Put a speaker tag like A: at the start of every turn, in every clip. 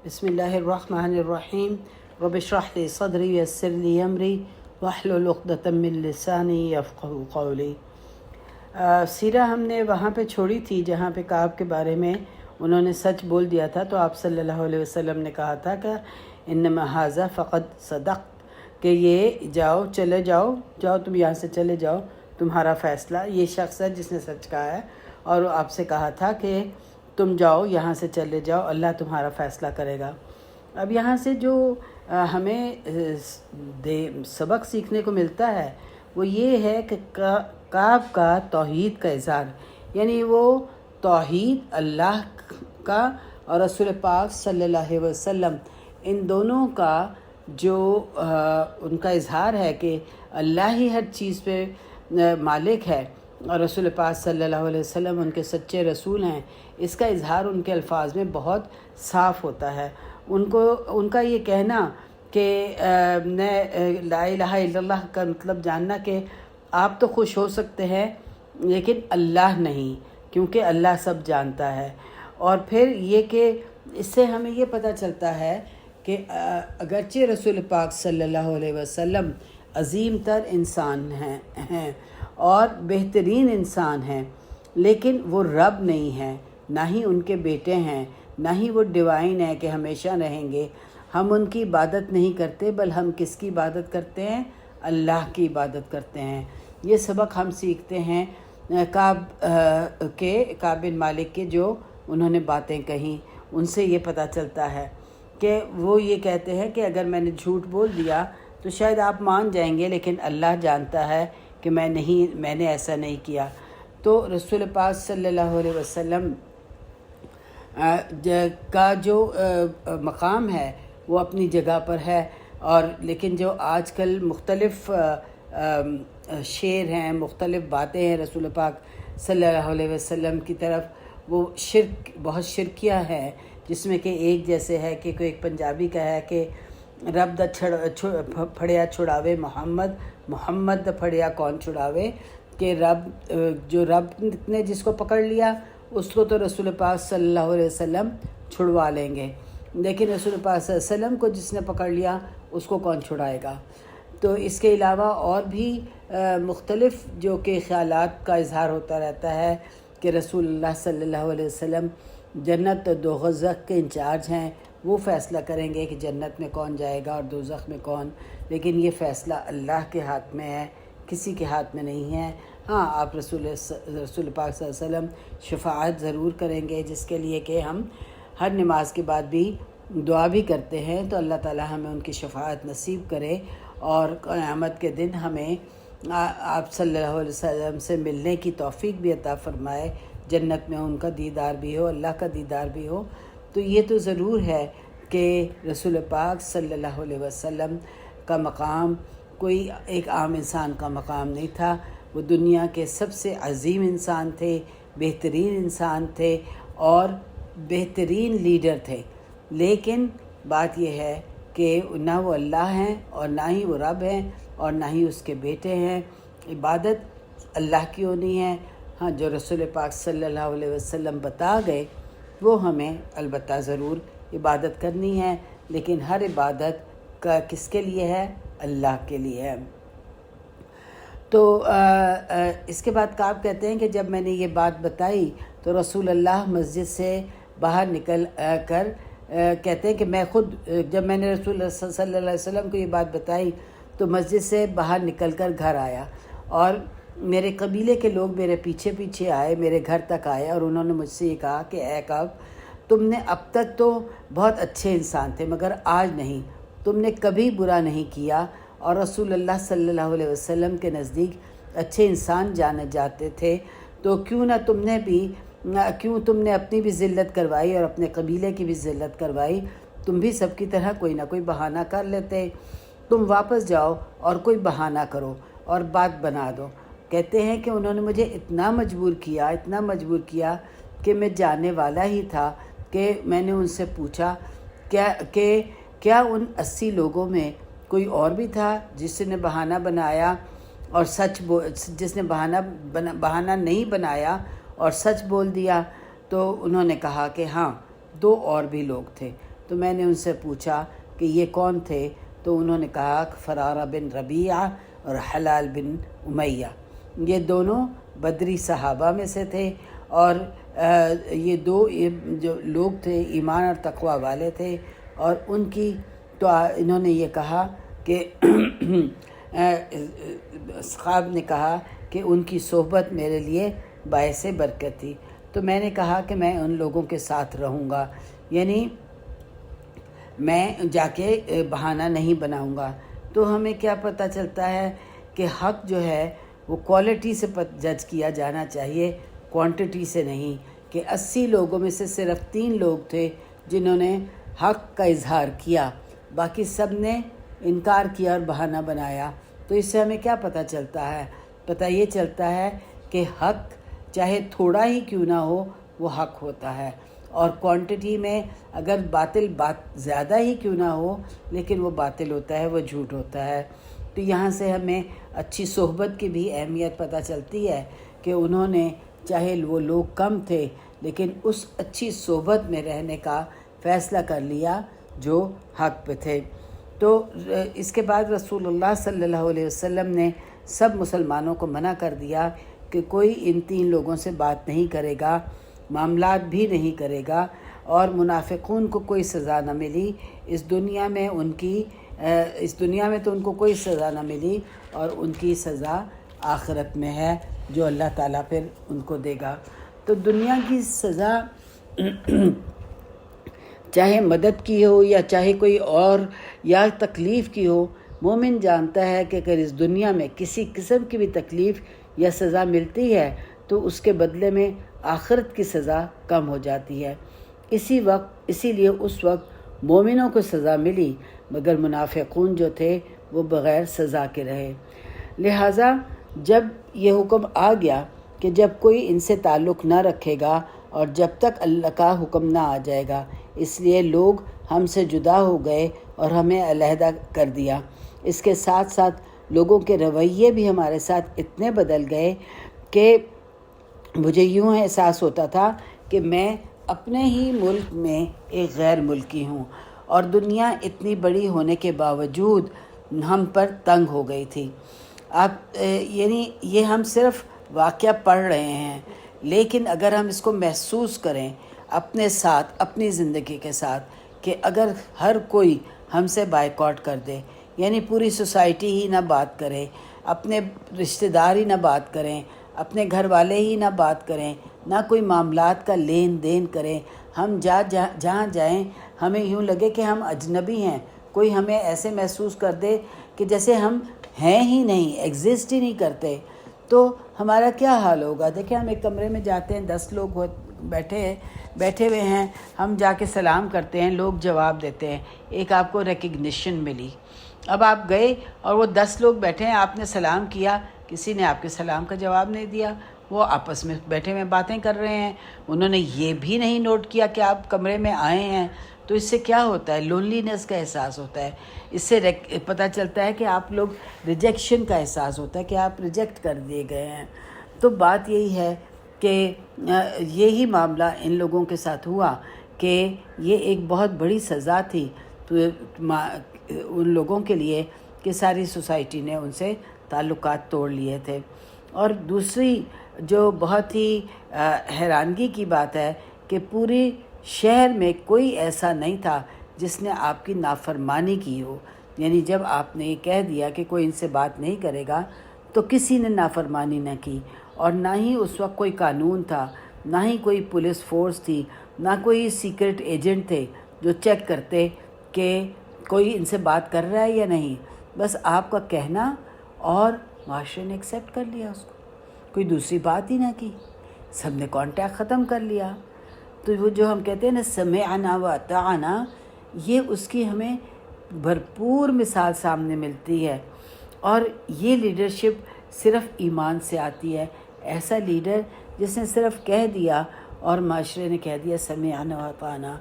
A: بسم اللہ الرحمن الرحیم رب اشرح لی صدری ویسر لی امری واحلل عقدۃ من لسانی یفقہوا قولی۔ سیرہ ہم نے وہاں پہ چھوڑی تھی جہاں پہ کعب کے بارے میں انہوں نے سچ بول دیا تھا، تو آپ صلی اللہ علیہ وسلم نے کہا تھا کہ انما ھذا فقد صدقت، کہ یہ چلے جاؤ تم یہاں سے چلے جاؤ، تمہارا فیصلہ، یہ شخص ہے جس نے سچ کہا ہے، اور آپ سے کہا تھا کہ تم جاؤ یہاں سے چلے جاؤ، اللہ تمہارا فیصلہ کرے گا۔ اب یہاں سے جو ہمیں سبق سیکھنے کو ملتا ہے وہ یہ ہے کہ کعب کا توحید کا اظہار، یعنی وہ توحید اللہ کا اور رسول پاک صلی اللہ علیہ وسلم ان دونوں کا جو ان کا اظہار ہے کہ اللہ ہی ہر چیز پہ مالک ہے اور رسول پاک صلی اللہ علیہ وسلم ان کے سچے رسول ہیں، اس کا اظہار ان کے الفاظ میں بہت صاف ہوتا ہے۔ ان کا یہ کہنا کہ لا الہ الا اللہ کا مطلب جاننا کہ آپ تو خوش ہو سکتے ہیں لیکن اللہ نہیں، کیونکہ اللہ سب جانتا ہے۔ اور پھر یہ کہ اس سے ہمیں یہ پتہ چلتا ہے کہ اگرچہ رسول پاک صلی اللہ علیہ وسلم عظیم تر انسان ہیں اور بہترین انسان ہیں، لیکن وہ رب نہیں ہیں، نہ ہی ان کے بیٹے ہیں، نہ ہی وہ ڈیوائن ہے کہ ہمیشہ رہیں گے۔ ہم ان کی عبادت نہیں کرتے، بل ہم کس کی عبادت کرتے ہیں؟ اللہ کی عبادت کرتے ہیں۔ یہ سبق ہم سیکھتے ہیں کعب بن مالک کے جو انہوں نے باتیں کہیں، ان سے یہ پتہ چلتا ہے کہ وہ یہ کہتے ہیں کہ اگر میں نے جھوٹ بول دیا تو شاید آپ مان جائیں گے، لیکن اللہ جانتا ہے کہ میں نے ایسا نہیں کیا۔ تو رسول پاک صلی اللہ علیہ وسلم کا جو مقام ہے وہ اپنی جگہ پر ہے، اور لیکن جو آج کل مختلف شعر ہیں، مختلف باتیں ہیں رسول پاک صلی اللہ علیہ وسلم کی طرف، وہ بہت شرکیہ ہے، جس میں کہ ایک جیسے ہے کہ کوئی ایک پنجابی کا ہے کہ رب دا پھڑیا چھڑاوے محمد دا پھڑیا کون چھڑاوے، کہ رب نے جس کو پکڑ لیا اس کو تو رسول پاک صلی اللہ علیہ وسلم چھڑوا لیں گے، لیکن رسول پاک صلی اللہ علیہ وسلم کو جس نے پکڑ لیا اس کو کون چھڑائے گا۔ تو اس کے علاوہ اور بھی مختلف جو کہ خیالات کا اظہار ہوتا رہتا ہے کہ رسول اللہ صلی اللہ علیہ وسلم جنت اور دوزخ کے انچارج ہیں، وہ فیصلہ کریں گے کہ جنت میں کون جائے گا اور دوزخ میں کون، لیکن یہ فیصلہ اللہ کے ہاتھ میں ہے، کسی کے ہاتھ میں نہیں ہے۔ ہاں، آپ رسول پاک صلی اللہ علیہ وسلم شفاعت ضرور کریں گے، جس کے لیے کہ ہم ہر نماز کے بعد بھی دعا بھی کرتے ہیں، تو اللہ تعالی ہمیں ان کی شفاعت نصیب کرے اور قیامت کے دن ہمیں آپ صلی اللہ علیہ وسلم سے ملنے کی توفیق بھی عطا فرمائے، جنت میں ان کا دیدار بھی ہو، اللہ کا دیدار بھی ہو۔ تو یہ تو ضرور ہے کہ رسول پاک صلی اللہ علیہ وسلم کا مقام کوئی ایک عام انسان کا مقام نہیں تھا، وہ دنیا کے سب سے عظیم انسان تھے، بہترین انسان تھے اور بہترین لیڈر تھے، لیکن بات یہ ہے کہ نہ وہ اللہ ہیں اور نہ ہی وہ رب ہیں اور نہ ہی اس کے بیٹے ہیں۔ عبادت اللہ کی ہونی ہے، ہاں جو رسول پاک صلی اللہ علیہ وسلم بتا گئے وہ ہمیں البتہ ضرور عبادت کرنی ہے، لیکن ہر عبادت کا کس کے لیے ہے؟ اللہ کے لیے ہے۔ تو اس کے بعد کعب کہتے ہیں کہ جب میں نے یہ بات بتائی تو رسول اللہ مسجد سے باہر نکل کر کہتے ہیں کہ میں خود جب میں نے رسول اللہ صلی اللہ علیہ وسلم کو یہ بات بتائی تو مسجد سے باہر نکل کر گھر آیا، اور میرے قبیلے کے لوگ میرے پیچھے پیچھے آئے، میرے گھر تک آئے، اور انہوں نے مجھ سے یہ کہا کہ اے کعب، تم نے اب تک تو بہت اچھے انسان تھے مگر آج نہیں، تم نے کبھی برا نہیں کیا اور رسول اللہ صلی اللہ علیہ وسلم کے نزدیک اچھے انسان جانے جاتے تھے، تو کیوں تم نے اپنی بھی ذلت کروائی اور اپنے قبیلے کی بھی ذلت کروائی، تم بھی سب کی طرح کوئی نہ کوئی بہانہ کر لیتے، تم واپس جاؤ اور کوئی بہانہ کرو اور بات بنا دو۔ کہتے ہیں کہ انہوں نے مجھے اتنا مجبور کیا کہ میں جانے والا ہی تھا کہ میں نے ان سے پوچھا کیا ان 80 لوگوں میں کوئی اور بھی تھا جس نے بہانہ بنایا اور جس نے بہانہ نہیں بنایا اور سچ بول دیا؟ تو انہوں نے کہا کہ ہاں 2 اور بھی لوگ تھے۔ تو میں نے ان سے پوچھا کہ یہ کون تھے، تو انہوں نے کہا کہ فرارہ بن ربیعہ اور حلال بن امیہ، یہ دونوں بدری صحابہ میں سے تھے، اور یہ دو جو لوگ تھے ایمان اور تقوی والے تھے، اور ان کی تو انہوں نے یہ کہا کہ اصحاب نے کہا کہ ان کی صحبت میرے لیے باعث برکت تھی۔ تو میں نے کہا کہ میں ان لوگوں کے ساتھ رہوں گا، یعنی میں جا کے بہانہ نہیں بناؤں گا۔ تو ہمیں کیا پتہ چلتا ہے کہ حق جو ہے وہ کوالٹی سے جج کیا جانا چاہیے، کوانٹٹی سے نہیں، کہ 80 لوگوں میں سے صرف 3 لوگ تھے جنہوں نے حق کا اظہار کیا، باقی سب نے انکار کیا اور بہانہ بنایا۔ تو اس سے ہمیں کیا پتہ چلتا ہے؟ پتہ یہ چلتا ہے کہ حق چاہے تھوڑا ہی کیوں نہ ہو وہ حق ہوتا ہے، اور کوانٹٹی میں اگر باطل زیادہ ہی کیوں نہ ہو لیکن وہ باطل ہوتا ہے، وہ جھوٹ ہوتا ہے۔ تو یہاں سے ہمیں اچھی صحبت کی بھی اہمیت پتہ چلتی ہے کہ انہوں نے چاہے وہ لوگ کم تھے لیکن اس اچھی صحبت میں رہنے کا فیصلہ کر لیا جو حق پہ تھے۔ تو اس کے بعد رسول اللہ صلی اللہ علیہ وسلم نے سب مسلمانوں کو منع کر دیا کہ کوئی ان 3 لوگوں سے بات نہیں کرے گا، معاملات بھی نہیں کرے گا، اور منافقون کو کوئی سزا نہ ملی اس دنیا میں، اس دنیا میں تو ان کو کوئی سزا نہ ملی، اور ان کی سزا آخرت میں ہے جو اللہ تعالیٰ پھر ان کو دے گا۔ تو دنیا کی سزا چاہے مدد کی ہو یا چاہے کوئی اور یا تکلیف کی ہو، مومن جانتا ہے کہ اگر اس دنیا میں کسی قسم کی بھی تکلیف یا سزا ملتی ہے تو اس کے بدلے میں آخرت کی سزا کم ہو جاتی ہے۔ اسی لیے اس وقت مومنوں کو سزا ملی، مگر منافقون جو تھے وہ بغیر سزا کے رہے۔ لہٰذا جب یہ حکم آ گیا کہ جب کوئی ان سے تعلق نہ رکھے گا اور جب تک اللہ کا حکم نہ آ جائے گا، اس لیے لوگ ہم سے جدا ہو گئے اور ہمیں علیحدہ کر دیا۔ اس کے ساتھ ساتھ لوگوں کے رویے بھی ہمارے ساتھ اتنے بدل گئے کہ مجھے یوں احساس ہوتا تھا کہ میں اپنے ہی ملک میں ایک غیر ملکی ہوں، اور دنیا اتنی بڑی ہونے کے باوجود ہم پر تنگ ہو گئی تھی۔ یعنی یہ ہم صرف واقعہ پڑھ رہے ہیں، لیکن اگر ہم اس کو محسوس کریں اپنے ساتھ، اپنی زندگی کے ساتھ، کہ اگر ہر کوئی ہم سے بائیکاٹ کر دے، یعنی پوری سوسائٹی ہی نہ بات کرے، اپنے رشتہ دار ہی نہ بات کریں، اپنے گھر والے ہی نہ بات کریں، نہ کوئی معاملات کا لین دین کریں، ہم جہاں جائیں ہمیں یوں لگے کہ ہم اجنبی ہیں، کوئی ہمیں ایسے محسوس کر دے کہ جیسے ہم ہیں ہی نہیں، ایگزسٹ ہی نہیں کرتے، تو ہمارا کیا حال ہوگا؟ دیکھیں ہم ایک کمرے میں جاتے ہیں، 10 لوگ بیٹھے ہوئے ہیں، ہم جا کے سلام کرتے ہیں، لوگ جواب دیتے ہیں، ایک آپ کو ریکگنیشن ملی۔ اب آپ گئے اور وہ 10 لوگ بیٹھے ہیں، آپ نے سلام کیا، کسی نے آپ کے سلام کا جواب نہیں دیا، وہ آپس میں بیٹھے ہوئے باتیں کر رہے ہیں، انہوں نے یہ بھی نہیں نوٹ کیا کہ آپ کمرے میں آئے ہیں۔ تو اس سے کیا ہوتا ہے؟ لونلینس کا احساس ہوتا ہے، اس سے پتہ چلتا ہے کہ آپ لوگ ریجیکشن کا احساس ہوتا ہے کہ آپ ریجیکٹ کر دیے گئے ہیں۔ تو بات یہی ہے کہ یہی معاملہ ان لوگوں کے ساتھ ہوا کہ یہ ایک بہت بڑی سزا تھی تو ان لوگوں کے لیے کہ ساری سوسائٹی نے ان سے تعلقات توڑ لیے تھے۔ اور دوسری جو بہت ہی حیرانگی کی بات ہے کہ پوری شہر میں کوئی ایسا نہیں تھا جس نے آپ کی نافرمانی کی ہو، یعنی جب آپ نے یہ کہہ دیا کہ کوئی ان سے بات نہیں کرے گا تو کسی نے نافرمانی نہ کی، اور نہ ہی اس وقت کوئی قانون تھا، نہ ہی کوئی پولیس فورس تھی، نہ کوئی سیکرٹ ایجنٹ تھے جو چیک کرتے کہ کوئی ان سے بات کر رہا ہے یا نہیں۔ بس آپ کا کہنا اور معاشرے نے ایکسیپٹ کر لیا اس کو، کوئی دوسری بات ہی نہ کی، سب نے کانٹیکٹ ختم کر لیا۔ تو وہ جو ہم کہتے ہیں نا سمعنا و اطعنا، یہ اس کی ہمیں بھرپور مثال سامنے ملتی ہے۔ اور یہ لیڈرشپ صرف ایمان سے آتی ہے، ایسا لیڈر جس نے صرف کہہ دیا اور معاشرے نے کہہ دیا سمعنا و اطعنا،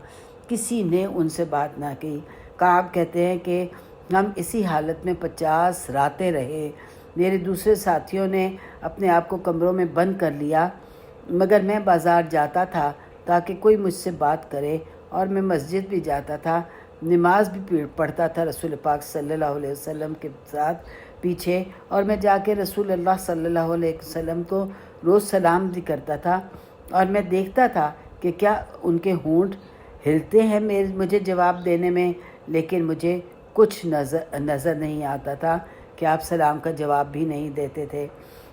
A: کسی نے ان سے بات نہ کی۔ کعب کہتے ہیں کہ ہم اسی حالت میں 50 راتیں رہے، میرے دوسرے ساتھیوں نے اپنے آپ کو کمروں میں بند کر لیا، مگر میں بازار جاتا تھا تاکہ کوئی مجھ سے بات کرے اور میں مسجد بھی جاتا تھا، نماز بھی پڑھتا تھا رسول پاک صلی اللہ علیہ وسلم کے ساتھ پیچھے، اور میں جا کے رسول اللہ صلی اللہ علیہ وسلم کو روز سلام بھی کرتا تھا، اور میں دیکھتا تھا کہ کیا ان کے ہونٹ ہلتے ہیں مجھے جواب دینے میں، لیکن مجھے کچھ نظر نہیں آتا تھا کہ آپ سلام کا جواب بھی نہیں دیتے تھے۔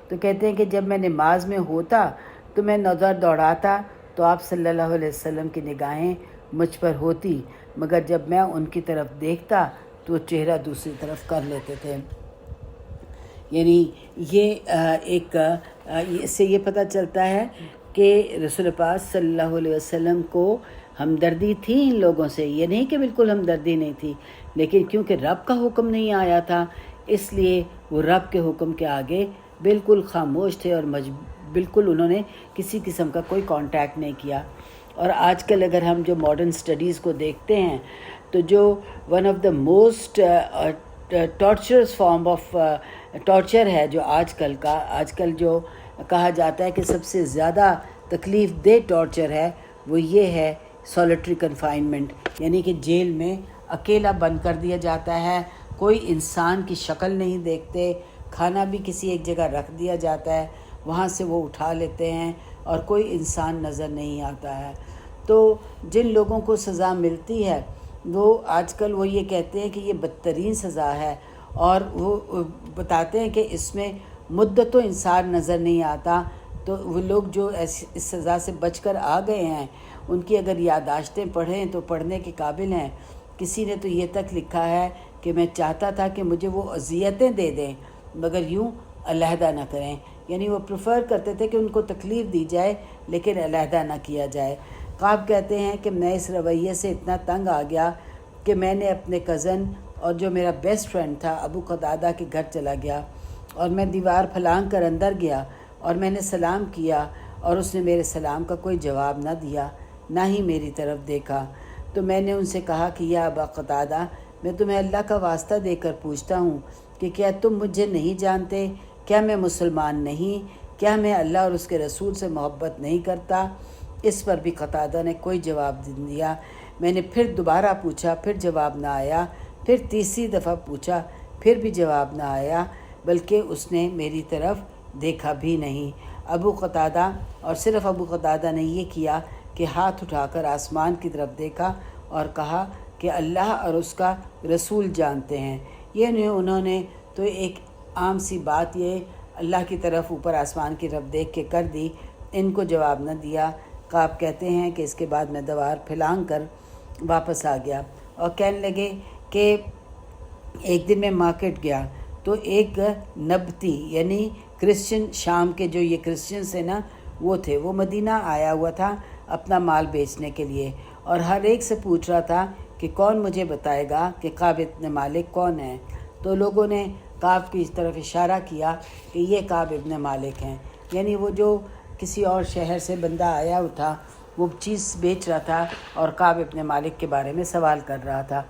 A: تو کہتے ہیں کہ جب میں نماز میں ہوتا تو میں نظر دوڑاتا تو آپ صلی اللہ علیہ وسلم کی نگاہیں مجھ پر ہوتی، مگر جب میں ان کی طرف دیکھتا تو چہرہ دوسری طرف کر لیتے تھے۔ یعنی یہ اس سے یہ پتہ چلتا ہے کہ رسول پاک صلی اللہ علیہ وسلم کو ہمدردی تھی ان لوگوں سے، یہ نہیں کہ بالکل ہمدردی نہیں تھی، لیکن کیونکہ رب کا حکم نہیں آیا تھا اس لیے وہ رب کے حکم کے آگے بالکل خاموش تھے، اور بالکل انہوں نے کسی قسم کا کوئی کانٹیکٹ نہیں کیا۔ اور آج کل اگر ہم جو ماڈرن سٹڈیز کو دیکھتے ہیں تو جو one of the most tortures form of torture ہے جو آج کل جو کہا جاتا ہے کہ سب سے زیادہ تکلیف دہ ٹارچر ہے، وہ یہ ہے سولیٹری کنفائنمنٹ، یعنی کہ جیل میں اکیلا بند کر دیا جاتا ہے، کوئی انسان کی شکل نہیں دیکھتے، کھانا بھی کسی ایک جگہ رکھ دیا جاتا ہے، وہاں سے وہ اٹھا لیتے ہیں اور کوئی انسان نظر نہیں آتا ہے۔ تو جن لوگوں کو سزا ملتی ہے وہ آج کل وہ یہ کہتے ہیں کہ یہ بدترین سزا ہے، اور وہ بتاتے ہیں کہ اس میں مدت و انسان نظر نہیں آتا۔ تو وہ لوگ جو اس سزا سے بچ کر آ گئے ہیں ان کی اگر یادداشتیں پڑھیں تو پڑھنے کے قابل ہیں۔ کسی نے تو یہ تک لکھا ہے کہ میں چاہتا تھا کہ مجھے وہ اذیتیں دے دیں مگر یوں علیحدہ نہ کریں، یعنی وہ پریفر کرتے تھے کہ ان کو تکلیف دی جائے لیکن علیحدہ نہ کیا جائے۔ قاب کہتے ہیں کہ میں اس رویے سے اتنا تنگ آ گیا کہ میں نے اپنے کزن اور جو میرا بیسٹ فرینڈ تھا ابو قتادہ کے گھر چلا گیا، اور میں دیوار پھلانگ کر اندر گیا اور میں نے سلام کیا، اور اس نے میرے سلام کا کوئی جواب نہ دیا، نہ ہی میری طرف دیکھا۔ تو میں نے ان سے کہا کہ یا ابا قتادہ، میں تمہیں اللہ کا واسطہ دے کر پوچھتا ہوں کہ کیا تم مجھے نہیں جانتے؟ کیا میں مسلمان نہیں؟ کیا میں اللہ اور اس کے رسول سے محبت نہیں کرتا؟ اس پر بھی قتادہ نے کوئی جواب نہیں دیا۔ میں نے پھر دوبارہ پوچھا، پھر جواب نہ آیا، پھر تیسری دفعہ پوچھا، پھر بھی جواب نہ آیا، بلکہ اس نے میری طرف دیکھا بھی نہیں۔ ابو قتادہ، اور صرف ابو قتادہ نے یہ کیا کہ ہاتھ اٹھا کر آسمان کی طرف دیکھا اور کہا کہ اللہ اور اس کا رسول جانتے ہیں۔ یہ انہوں نے تو ایک عام سی بات یہ اللہ کی طرف اوپر آسمان کی طرف دیکھ کے کر دی، ان کو جواب نہ دیا۔ قاب کہتے ہیں کہ اس کے بعد میں دیوار پھلانگ کر واپس آ گیا اور کہنے لگے کہ ایک دن میں مارکیٹ گیا تو ایک نبتی یعنی کرسچن، شام کے جو یہ کرسچنس ہیں نا وہ تھے، وہ مدینہ آیا ہوا تھا اپنا مال بیچنے کے لیے، اور ہر ایک سے پوچھ رہا تھا کہ کون مجھے بتائے گا کہ قاب ابن مالک کون ہے؟ تو لوگوں نے قاب کی طرف اشارہ کیا کہ یہ قاب ابن مالک ہیں، یعنی وہ جو کسی اور شہر سے بندہ آیا ہوا تھا، وہ چیز بیچ رہا تھا اور قاب ابن مالک کے بارے میں سوال کر رہا تھا۔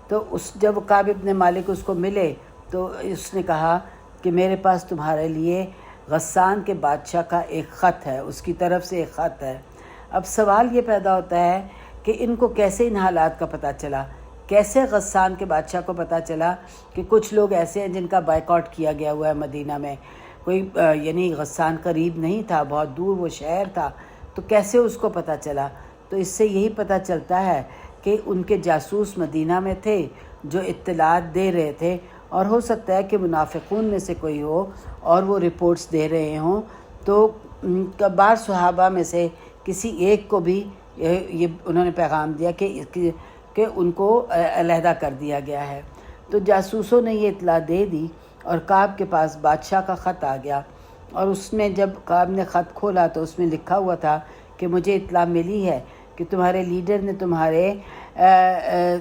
A: تو جب قاب ابن مالک اس کو ملے تو اس نے کہا کہ میرے پاس تمہارے لیے غسان کے بادشاہ کا ایک خط ہے، اس کی طرف سے ایک خط ہے۔ اب سوال یہ پیدا ہوتا ہے کہ ان کو کیسے ان حالات کا پتہ چلا، کیسے غسان کے بادشاہ کو پتہ چلا کہ کچھ لوگ ایسے ہیں جن کا بائیکاٹ کیا گیا ہوا ہے مدینہ میں، کوئی یعنی غسان قریب نہیں تھا، بہت دور وہ شہر تھا، تو کیسے اس کو پتہ چلا؟ تو اس سے یہی پتہ چلتا ہے کہ ان کے جاسوس مدینہ میں تھے جو اطلاعات دے رہے تھے، اور ہو سکتا ہے کہ منافقون میں سے کوئی ہو اور وہ رپورٹس دے رہے ہوں، تو بعض صحابہ میں سے کسی ایک کو بھی یہ انہوں نے پیغام دیا کہ ان کو علیحدہ کر دیا گیا ہے۔ تو جاسوسوں نے یہ اطلاع دے دی اور قاب کے پاس بادشاہ کا خط آ گیا، اور اس میں جب قاب نے خط کھولا تو اس میں لکھا ہوا تھا کہ مجھے اطلاع ملی ہے کہ تمہارے لیڈر نے تمہارے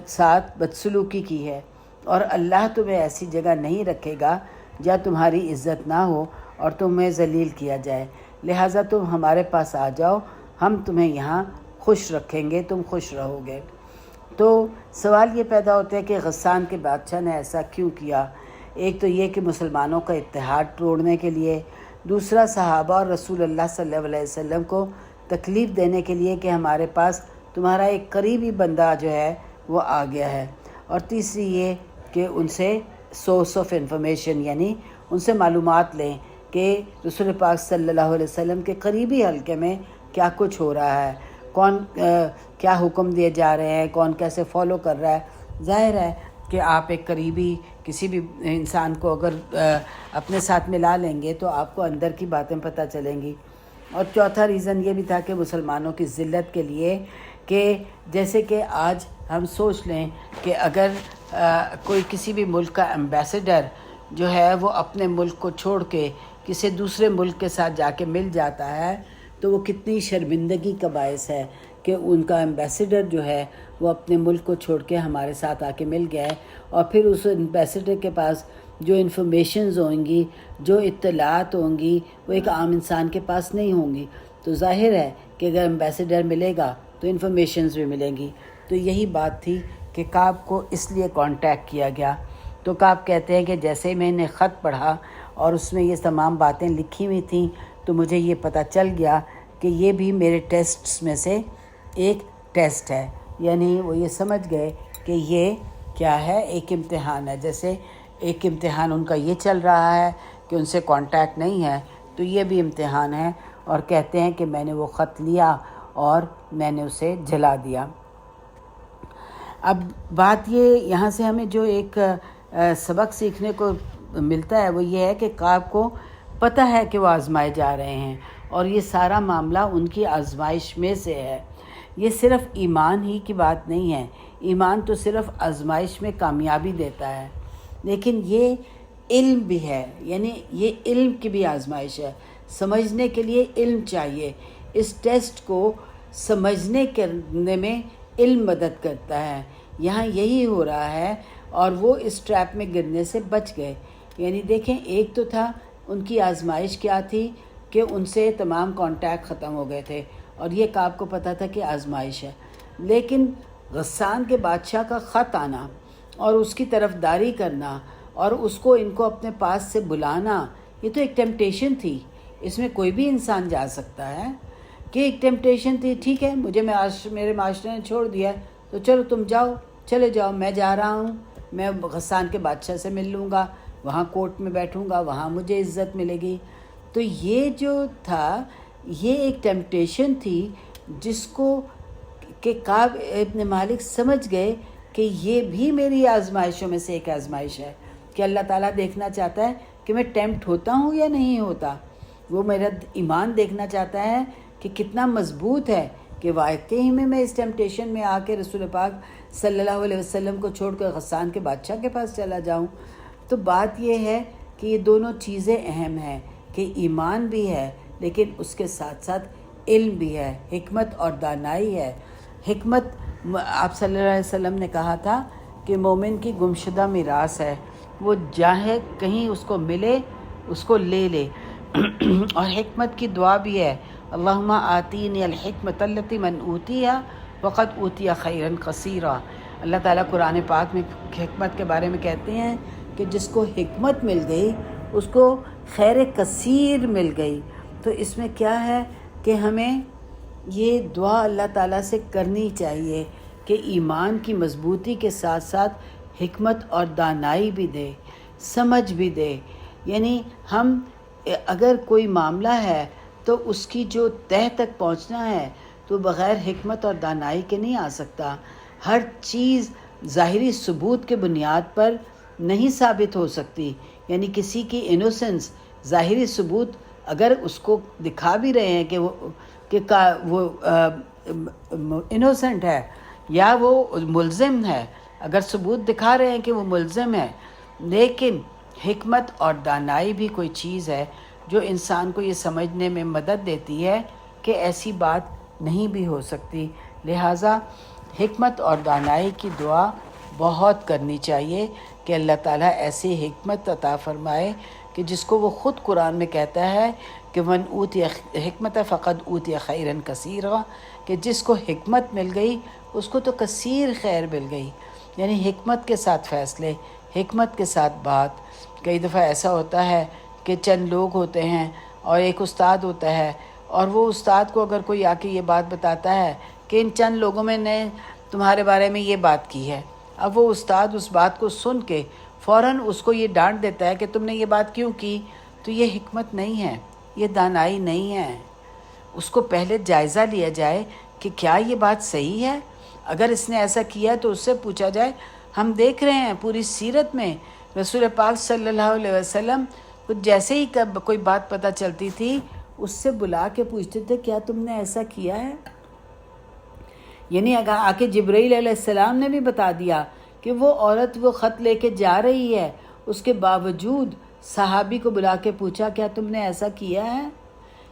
A: ساتھ بدسلوکی کی ہے، اور اللہ تمہیں ایسی جگہ نہیں رکھے گا جہاں تمہاری عزت نہ ہو اور تمہیں ذلیل کیا جائے، لہٰذا تم ہمارے پاس آ جاؤ، ہم تمہیں یہاں خوش رکھیں گے، تم خوش رہو گے۔ تو سوال یہ پیدا ہوتا ہے کہ غسان کے بادشاہ نے ایسا کیوں کیا؟ ایک تو یہ کہ مسلمانوں کا اتحاد توڑنے کے لیے، دوسرا صحابہ اور رسول اللہ صلی اللہ علیہ وسلم کو تکلیف دینے کے لیے کہ ہمارے پاس تمہارا ایک قریبی بندہ جو ہے وہ آ گیا ہے۔ اور تیسری یہ کہ ان سے سورس آف انفارمیشن، یعنی ان سے معلومات لیں کہ رسول پاک صلی اللہ علیہ وسلم کے قریبی حلقے میں کیا کچھ ہو رہا ہے، کون کیا حکم دیے جا رہے ہیں، کون کیسے فالو کر رہا ہے۔ ظاہر ہے کہ آپ ایک قریبی کسی بھی انسان کو اگر اپنے ساتھ ملا لیں گے تو آپ کو اندر کی باتیں پتہ چلیں گی۔ اور چوتھا ریزن یہ بھی تھا کہ مسلمانوں کی ذلت کے لیے، کہ جیسے کہ آج ہم سوچ لیں کہ اگر کوئی کسی بھی ملک کا ایمبیسڈر جو ہے وہ اپنے ملک کو چھوڑ کے کسی دوسرے ملک کے ساتھ جا کے مل جاتا ہے تو وہ کتنی شرمندگی کا باعث ہے کہ ان کا ایمبیسڈر جو ہے وہ اپنے ملک کو چھوڑ کے ہمارے ساتھ آ کے مل گیا ہے، اور پھر اس ایمبیسڈر کے پاس جو انفارمیشنز ہوں گی، جو اطلاعات ہوں گی، وہ ایک عام انسان کے پاس نہیں ہوں گی۔ تو ظاہر ہے کہ اگر ایمبیسڈر ملے گا تو انفارمیشنز بھی ملیں گی۔ تو یہی بات تھی کہ کعب کو اس لیے کانٹیکٹ کیا گیا۔ تو کعب کہتے ہیں کہ جیسے میں نے خط پڑھا اور اس میں یہ تمام باتیں لکھی ہوئی تھیں تو مجھے یہ پتہ چل گیا کہ یہ بھی میرے ٹیسٹس میں سے ایک ٹیسٹ ہے، یعنی وہ یہ سمجھ گئے کہ یہ کیا ہے، ایک امتحان ہے۔ جیسے ایک امتحان ان کا یہ چل رہا ہے کہ ان سے کانٹیکٹ نہیں ہے، تو یہ بھی امتحان ہے، اور کہتے ہیں کہ میں نے وہ خط لیا اور میں نے اسے جلا دیا۔ اب بات یہ یہاں سے ہمیں جو ایک سبق سیکھنے کو ملتا ہے وہ یہ ہے کہ کعب کو پتہ ہے کہ وہ آزمائے جا رہے ہیں، اور یہ سارا معاملہ ان کی آزمائش میں سے ہے۔ یہ صرف ایمان ہی کی بات نہیں ہے، ایمان تو صرف آزمائش میں کامیابی دیتا ہے، لیکن یہ علم بھی ہے، یعنی یہ علم کی بھی آزمائش ہے۔ سمجھنے کے لیے علم چاہیے، اس ٹیسٹ کو سمجھنے کرنے میں علم مدد کرتا ہے۔ یہاں یہی ہو رہا ہے، اور وہ اس ٹریپ میں گرنے سے بچ گئے۔ یعنی دیکھیں، ایک تو تھا ان کی آزمائش کیا تھی کہ ان سے تمام کانٹیکٹ ختم ہو گئے تھے، اور یہ کعب کو پتہ تھا کہ آزمائش ہے، لیکن غسان کے بادشاہ کا خط آنا اور اس کی طرفداری کرنا اور اس کو ان کو اپنے پاس سے بلانا، یہ تو ایک ٹیمپٹیشن تھی۔ اس میں کوئی بھی انسان جا سکتا ہے کہ ایک ٹیمپٹیشن تھی، ٹھیک ہے مجھے میرے معاشرے نے چھوڑ دیا تو چلو تم جاؤ، چلے جاؤ، میں جا رہا ہوں، میں غسان کے بادشاہ سے مل لوں گا، وہاں کورٹ میں بیٹھوں گا، وہاں مجھے عزت ملے گی۔ تو یہ جو تھا یہ ایک ٹیمپٹیشن تھی جس کو کہ کعب ابن مالک سمجھ گئے کہ یہ بھی میری آزمائشوں میں سے ایک آزمائش ہے، کہ اللہ تعالیٰ دیکھنا چاہتا ہے کہ میں ٹیمپٹ ہوتا ہوں یا نہیں ہوتا۔ وہ میرا ایمان دیکھنا چاہتا ہے کہ کتنا مضبوط ہے، کہ واقعی میں اس ٹیمپٹیشن میں آ کے رسول پاک صلی اللہ علیہ وسلم کو چھوڑ کر غسان کے بادشاہ کے پاس چلا جاؤں۔ تو بات یہ ہے کہ یہ دونوں چیزیں اہم ہیں، کہ ایمان بھی ہے لیکن اس کے ساتھ ساتھ علم بھی ہے، حکمت اور دانائی ہے۔ حکمت، آپ صلی اللہ علیہ وسلم نے کہا تھا کہ مومن کی گمشدہ میراث ہے، وہ جاہے کہیں اس کو ملے اس کو لے لے۔ اور حکمت کی دعا بھی ہے، اللہم آتینی الحکمت التی من اوتیہا وقد اوتی خیرا کثیرا۔ اللہ تعالیٰ قرآن پاک میں حکمت کے بارے میں کہتے ہیں کہ جس کو حکمت مل گئی اس کو خیر کثیر مل گئی۔ تو اس میں کیا ہے کہ ہمیں یہ دعا اللہ تعالیٰ سے کرنی چاہیے کہ ایمان کی مضبوطی کے ساتھ ساتھ حکمت اور دانائی بھی دے، سمجھ بھی دے۔ یعنی ہم اگر کوئی معاملہ ہے تو اس کی جو تہہ تک پہنچنا ہے تو بغیر حکمت اور دانائی کے نہیں آ سکتا۔ ہر چیز ظاہری ثبوت کے بنیاد پر نہیں ثابت ہو سکتی، یعنی کسی کی انوسنس، ظاہری ثبوت اگر اس کو دکھا بھی رہے ہیں کہ وہ انوسنٹ ہے یا وہ ملزم ہے، اگر ثبوت دکھا رہے ہیں کہ وہ ملزم ہے، لیکن حکمت اور دانائی بھی کوئی چیز ہے جو انسان کو یہ سمجھنے میں مدد دیتی ہے کہ ایسی بات نہیں بھی ہو سکتی۔ لہٰذا حکمت اور دانائی کی دعا بہت کرنی چاہیے کہ اللہ تعالیٰ ایسی حکمت عطا فرمائے کہ جس کو وہ خود قرآن میں کہتا ہے کہ من اوتی حکمت فقد اوتی خیرا کثیرا، کہ جس کو حکمت مل گئی اس کو تو کثیر خیر مل گئی۔ یعنی حکمت کے ساتھ فیصلے، حکمت کے ساتھ بات۔ کئی دفعہ ایسا ہوتا ہے کہ چند لوگ ہوتے ہیں اور ایک استاد ہوتا ہے، اور وہ استاد کو اگر کوئی آ کے یہ بات بتاتا ہے کہ ان چند لوگوں میں نے تمہارے بارے میں یہ بات کی ہے۔ اب وہ استاد اس بات کو سن کے فوراً اس کو یہ ڈانٹ دیتا ہے کہ تم نے یہ بات کیوں کی، تو یہ حکمت نہیں ہے، یہ دانائی نہیں ہے۔ اس کو پہلے جائزہ لیا جائے کہ کیا یہ بات صحیح ہے۔ اگر اس نے ایسا کیا تو اس سے پوچھا جائے۔ ہم دیکھ رہے ہیں پوری سیرت میں رسول پاک صلی اللہ علیہ وسلم کچھ جیسے ہی کوئی بات پتہ چلتی تھی اس سے بلا کے پوچھتے تھے کیا تم نے ایسا کیا ہے۔ یعنی اگر آ کے جبرائیل علیہ السلام نے بھی بتا دیا کہ وہ عورت وہ خط لے کے جا رہی ہے، اس کے باوجود صحابی کو بلا کے پوچھا کیا تم نے ایسا کیا ہے۔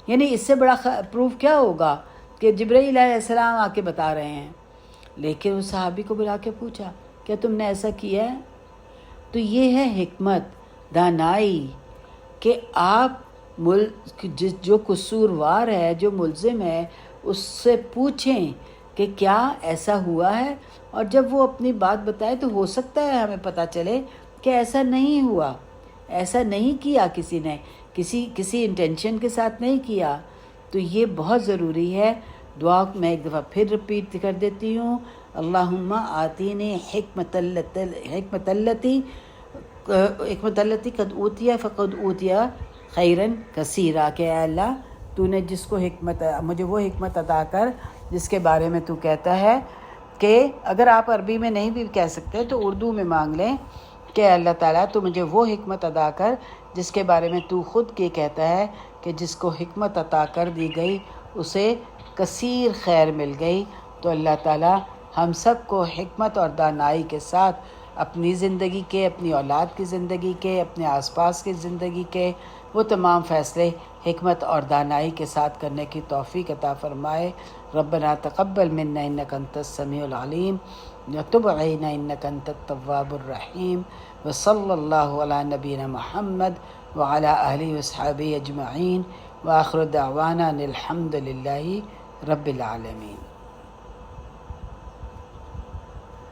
A: یعنی اس سے بڑا پروف کیا ہوگا کہ جبرائیل علیہ السلام آ کے بتا رہے ہیں، لیکن اس صحابی کو بلا کے پوچھا کیا تم نے ایسا کیا ہے۔ تو یہ ہے حکمت، دانائی، کہ آپ جو قصوروار ہے، جو ملزم ہے، اس سے پوچھیں کہ کیا ایسا ہوا ہے، اور جب وہ اپنی بات بتائے تو ہو سکتا ہے ہمیں پتہ چلے کہ ایسا نہیں ہوا، ایسا نہیں کیا کسی نے، کسی انٹینشن کے ساتھ نہیں کیا۔ تو یہ بہت ضروری ہے۔ دعا میں ایک دفعہ پھر رپیٹ کر دیتی ہوں، اللہم آتینی حکمت التی قد اوتیا فقد اوتیا خیرن کثیرا، کہ اے اللہ تو نے جس کو مجھے وہ حکمت عطا کر جس کے بارے میں تو کہتا ہے کہ اگر آپ عربی میں نہیں بھی کہہ سکتے تو اردو میں مانگ لیں کہ اللہ تعالیٰ تو مجھے وہ حکمت عطا کر جس کے بارے میں تو خود یہ کہتا ہے کہ جس کو حکمت عطا کر دی گئی اسے کثیر خیر مل گئی۔ تو اللہ تعالیٰ ہم سب کو حکمت اور دانائی کے ساتھ اپنی زندگی کے، اپنی اولاد کی زندگی کے، اپنے آس پاس کی زندگی کے وہ تمام فیصلے حکمت اور دانائی کے ساتھ کرنے کی توفیق عطا فرمائے۔ ربنا تقبل منا انک انت السمیع العلیم وتب علینا انک انت التواب الرحیم، وصلی اللہ علی نبینا محمد وعلی آلہ وصحبہ اجمعین، وآخر دعوانا ان الحمد للہ رب العالمین۔